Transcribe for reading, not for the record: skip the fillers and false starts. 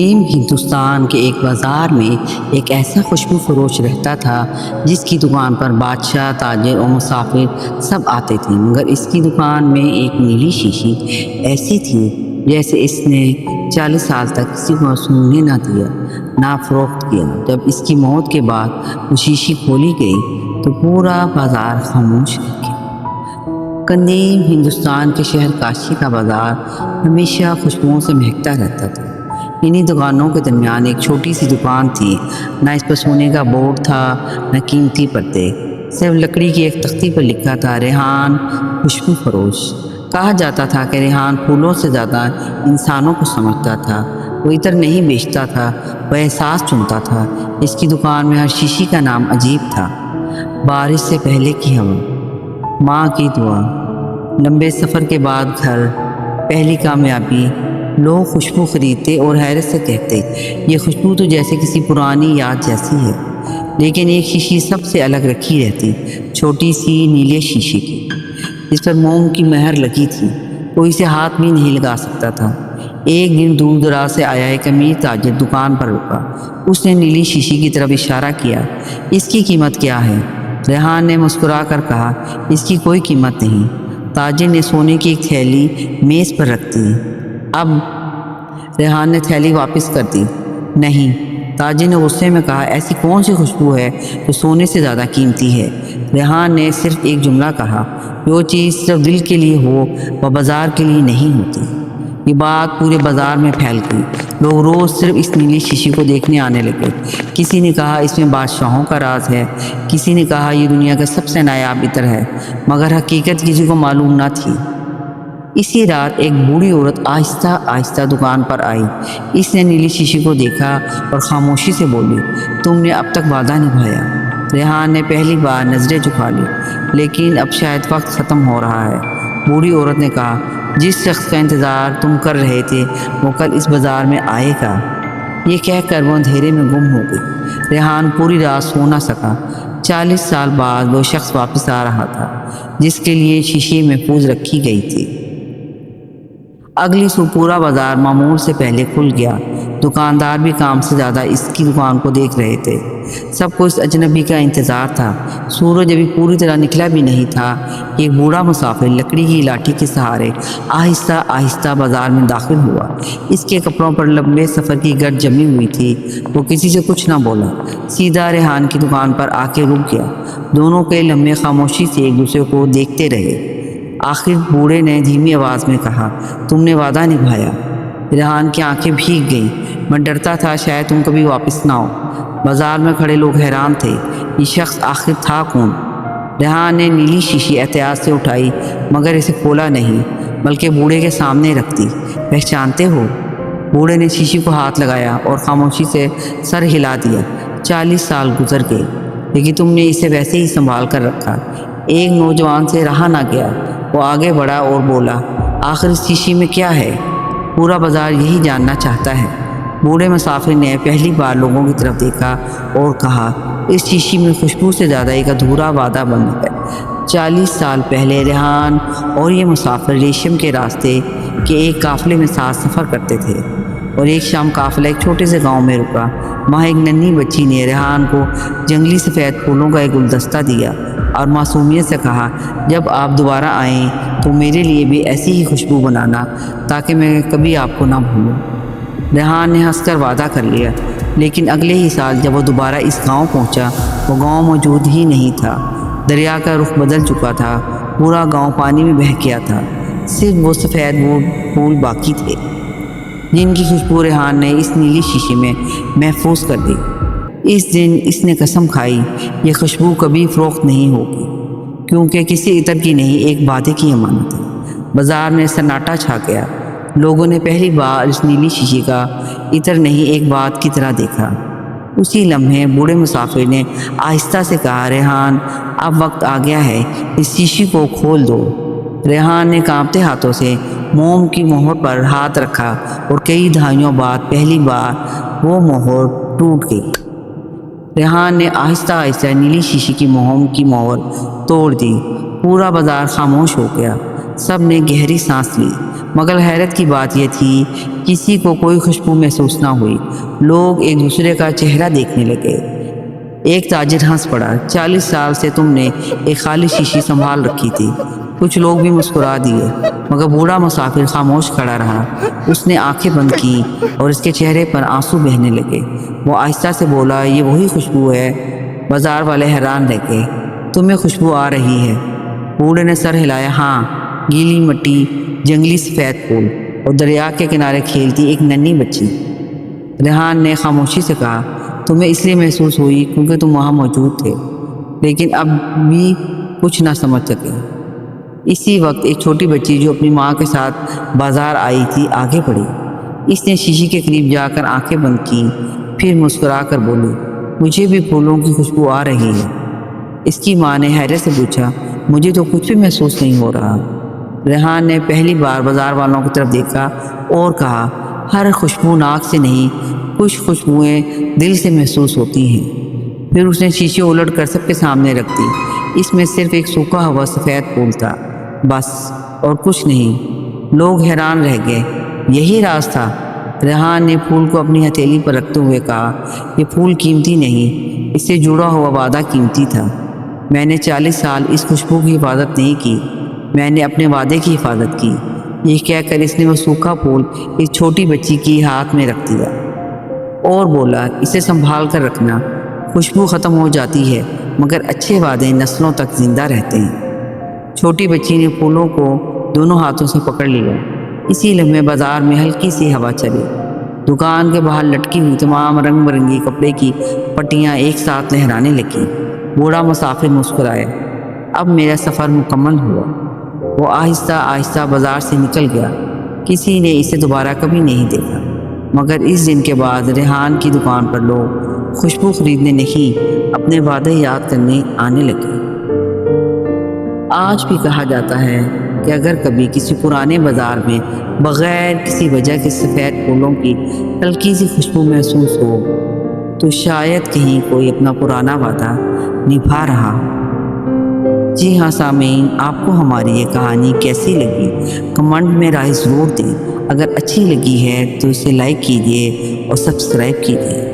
ہندوستان کے ایک بازار میں ایک ایسا خوشبو فروش رہتا تھا جس کی دکان پر بادشاہ، تاجر اور مسافر سب آتے تھے، مگر اس کی دکان میں ایک نیلی شیشی ایسی تھی جیسے اس نے 40 سال تک کسی کو سونگنے نہ دیا، نہ فروخت کیا۔ جب اس کی موت کے بعد وہ شیشی کھولی گئی تو پورا بازار خاموش رہ گیا۔ قدیم ہندوستان کے شہر کاشی کا بازار ہمیشہ خوشبوؤں سے مہکتا رہتا تھا۔ انہی دکانوں کے درمیان ایک چھوٹی سی دکان تھی، نہ اس پر سونے کا بورڈ تھا نہ قیمتی پردے، صرف لکڑی کی ایک تختی پر لکھا تھا ریحان خوشبو فروش۔ کہا جاتا تھا کہ ریحان پھولوں سے زیادہ انسانوں کو سمجھتا تھا۔ وہ عطر نہیں بیچتا تھا، وہ احساس چنتا تھا۔ اس کی دکان میں ہر شیشی کا نام عجیب تھا: بارش سے پہلے کی ہوا، ماں کی دعا، لمبے سفر کے بعد گھر، پہلی کامیابی۔ لوگ خوشبو خریدتے اور حیرت سے کہتے، یہ خوشبو تو جیسے کسی پرانی یاد جیسی ہے۔ لیکن ایک شیشی سب سے الگ رکھی رہتی، چھوٹی سی نیلے شیشے کی، جس پر موم کی مہر لگی تھی۔ کوئی اسے ہاتھ بھی نہیں لگا سکتا تھا۔ ایک دن دور دراز سے آیا ایک امیر تاجر دکان پر رکا۔ اس نے نیلی شیشی کی طرف اشارہ کیا۔ اس کی قیمت کیا ہے؟ ریحان نے مسکرا کر کہا، اس کی کوئی قیمت نہیں۔ تاجر نے سونے کی ایک تھیلی میز پر رکھ دی۔ اب ریحان نے تھیلی واپس کر دی۔ نہیں، تاجر نے غصے میں کہا، ایسی کون سی خوشبو ہے جو سونے سے زیادہ قیمتی ہے؟ ریحان نے صرف ایک جملہ کہا، جو چیز صرف دل کے لیے ہو وہ بازار کے لیے نہیں ہوتی۔ یہ بات پورے بازار میں پھیل گئی۔ لوگ روز صرف اس نیلی شیشی کو دیکھنے آنے لگے۔ کسی نے کہا اس میں بادشاہوں کا راز ہے، کسی نے کہا یہ دنیا کا سب سے نایاب عطر ہے، مگر حقیقت کسی کو معلوم نہ تھی۔ اسی رات ایک بوڑھی عورت آہستہ آہستہ دکان پر آئی۔ اس نے نیلی شیشی کو دیکھا اور خاموشی سے بولی، تم نے اب تک وعدہ نبھایا۔ ریحان نے پہلی بار نظریں جھکا لی، لیکن اب شاید وقت ختم ہو رہا ہے۔ بوڑھی عورت نے کہا، جس شخص کا انتظار تم کر رہے تھے وہ کل اس بازار میں آئے گا۔ یہ کہہ کر وہ اندھیرے میں گم ہو گئی۔ ریحان پوری رات سو نہ سکا۔ 40 سال بعد وہ شخص واپس آ رہا تھا جس کے لیے شیشی محفوظ رکھی گئی تھی۔ اگلی صبح پورا بازار معمول سے پہلے کھل گیا۔ دکاندار بھی کام سے زیادہ اس کی دکان کو دیکھ رہے تھے۔ سب کو اس اجنبی کا انتظار تھا۔ سورج ابھی پوری طرح نکلا بھی نہیں تھا کہ ایک بوڑھا مسافر لکڑی کی لاٹھی کے سہارے آہستہ آہستہ بازار میں داخل ہوا۔ اس کے کپڑوں پر لمبے سفر کی گرد جمی ہوئی تھی۔ وہ کسی سے کچھ نہ بولا، سیدھا ریحان کی دکان پر آ کے رک گیا۔ دونوں کئی لمحے خاموشی سے ایک دوسرے کو دیکھتے رہے۔ آخر بوڑھے نے دھیمی آواز میں کہا، تم نے وعدہ نبھایا۔ ریحان کی آنکھیں بھیگ گئیں۔ میں ڈرتا تھا شاید تم کبھی واپس نہ ہو۔ بازار میں کھڑے لوگ حیران تھے، یہ شخص آخر تھا کون؟ ریحان نے نیلی شیشی احتیاط سے اٹھائی، مگر اسے کھولا نہیں، بلکہ بوڑھے کے سامنے رکھ دی۔ پہچانتے ہو؟ بوڑھے نے شیشی کو ہاتھ لگایا اور خاموشی سے سر ہلا دیا۔ 40 سال گزر گئے، لیکن تم نے اسے ویسے ہی سنبھال کر رکھا۔ ایک نوجوان سے رہا نہ گیا۔ وہ آگے بڑھا اور بولا، آخر اس شیشی میں کیا ہے؟ پورا بازار یہی جاننا چاہتا ہے۔ بوڑھے مسافر نے پہلی بار لوگوں کی طرف دیکھا اور کہا، اس شیشی میں خوشبو سے زیادہ ایک ادھورا وعدہ بند ہے۔ 40 سال پہلے ریحان اور یہ مسافر ریشم کے راستے کے ایک قافلے میں ساتھ سفر کرتے تھے، اور ایک شام قافلہ ایک چھوٹے سے گاؤں میں رکا۔ وہاں ایک ننھی بچی نے ریحان کو جنگلی سفید پھولوں کا ایک گلدستہ دیا اور معصومیت سے کہا، جب آپ دوبارہ آئیں تو میرے لیے بھی ایسی ہی خوشبو بنانا تاکہ میں کبھی آپ کو نہ بھولوں۔ ریحان نے ہنس کر وعدہ کر لیا، لیکن اگلے ہی سال جب وہ دوبارہ اس گاؤں پہنچا، وہ گاؤں موجود ہی نہیں تھا۔ دریا کا رخ بدل چکا تھا، پورا گاؤں پانی میں بہہ گیا تھا، صرف وہ سفید پھول باقی تھے جن کی خوشبو ریحان نے اس نیلی شیشے میں محفوظ کر دی۔ اس دن اس نے قسم کھائی، یہ خوشبو کبھی فروخت نہیں ہوگی، کیونکہ کسی عطر کی نہیں، ایک وعدے کی امانت ہے۔ بازار میں سناٹا چھا گیا۔ لوگوں نے پہلی بار اس نیلی شیشے کا عطر نہیں، ایک بات کی طرح دیکھا۔ اسی لمحے بوڑھے مسافر نے آہستہ سے کہا، ریحان اب وقت آ گیا ہے، اس شیشی کو کھول دو۔ ریحان نے کانپتے ہاتھوں سے موم کی مہر پر ہاتھ رکھا اور کئی دہائیوں بعد پہلی بار وہ مہر ٹوٹ گئی۔ ریحان نے آہستہ آہستہ نیلی شیشی کی موم کی مہر توڑ دی۔ پورا بازار خاموش ہو گیا۔ سب نے گہری سانس لی، مگر حیرت کی بات یہ تھی کسی کو کوئی خوشبو محسوس نہ ہوئی۔ لوگ ایک دوسرے کا چہرہ دیکھنے لگے۔ ایک تاجر ہنس پڑا، 40 سال سے تم نے ایک خالی شیشی سنبھال رکھی تھی۔ کچھ لوگ بھی مسکرا دیے، مگر بوڑھا مسافر خاموش کھڑا رہا۔ اس نے آنکھیں بند کی اور اس کے چہرے پر آنسو بہنے لگے۔ وہ آہستہ سے بولا، یہ وہی خوشبو ہے۔ بازار والے حیران رہ گئے۔ تمہیں خوشبو آ رہی ہے؟ بوڑھے نے سر ہلایا، ہاں، گیلی مٹی، جنگلی سفید پھول اور دریا کے کنارے کھیلتی ایک ننھی بچی۔ ریحان نے خاموشی سے کہا، تمہیں اس لیے محسوس ہوئی کیونکہ تم وہاں موجود تھے، لیکن اب بھی کچھ نہ سمجھ سکے۔ اسی وقت ایک چھوٹی بچی جو اپنی ماں کے ساتھ بازار آئی تھی آگے بڑھی۔ اس نے شیشی کے قریب جا کر آنکھیں بند کی، پھر مسکرا کر بولی، مجھے بھی پھولوں کی خوشبو آ رہی ہے۔ اس کی ماں نے حیرت سے پوچھا، مجھے تو کچھ بھی محسوس نہیں ہو رہا۔ ریحان نے پہلی بار بازار والوں کی طرف دیکھا اور کہا، ہر خوشبو ناک سے نہیں، کچھ خوشبوئیں دل سے محسوس ہوتی ہیں۔ پھر اس نے شیشے الٹ کر سب کے سامنے رکھ دی۔ اس میں صرف ایک سوکھا ہوا سفید پھول تھا، بس، اور کچھ نہیں۔ لوگ حیران رہ گئے۔ یہی راز تھا؟ ریحان نے پھول کو اپنی ہتھیلی پر رکھتے ہوئے کہا، یہ پھول قیمتی نہیں، اس سے جڑا ہوا وعدہ قیمتی تھا۔ میں نے 40 سال اس خوشبو کی حفاظت نہیں کی، میں نے اپنے وعدے کی حفاظت کی۔ یہ کہہ کر اس نے وہ سوکھا پھول ایک چھوٹی بچی کی ہاتھ میں رکھ دیا اور بولا، اسے سنبھال کر رکھنا۔ خوشبو ختم ہو جاتی ہے، مگر اچھے وعدے نسلوں تک زندہ رہتے ہیں۔ چھوٹی بچی نے پھولوں کو دونوں ہاتھوں سے پکڑ لیا۔ اسی لمحے بازار میں ہلکی سی ہوا چلی۔ دکان کے باہر لٹکی ہوئی تمام رنگ برنگی کپڑے کی پٹیاں ایک ساتھ لہرانے لگیں۔ بوڑھا مسافر مسکرایا، اب میرا سفر مکمل ہوا۔ وہ آہستہ آہستہ بازار سے نکل گیا۔ کسی نے اسے دوبارہ کبھی نہیں دیکھا، مگر اس دن کے بعد ریحان کی دکان پر لوگ خوشبو خریدنے نہیں، اپنے وعدے یاد کرنے آنے لگے۔ آج بھی کہا جاتا ہے کہ اگر کبھی کسی پرانے بازار میں بغیر کسی وجہ کے سفید پھولوں کی ہلکی سی خوشبو محسوس ہو تو شاید کہیں کوئی اپنا پرانا وعدہ نبھا رہا ہو۔ جی ہاں سامعین، آپ کو ہماری یہ کہانی کیسی لگی؟ کمنٹ میں رائے ضرور دیں۔ اگر اچھی لگی ہے تو اسے لائک کیجیے اور سبسکرائب کیجیے۔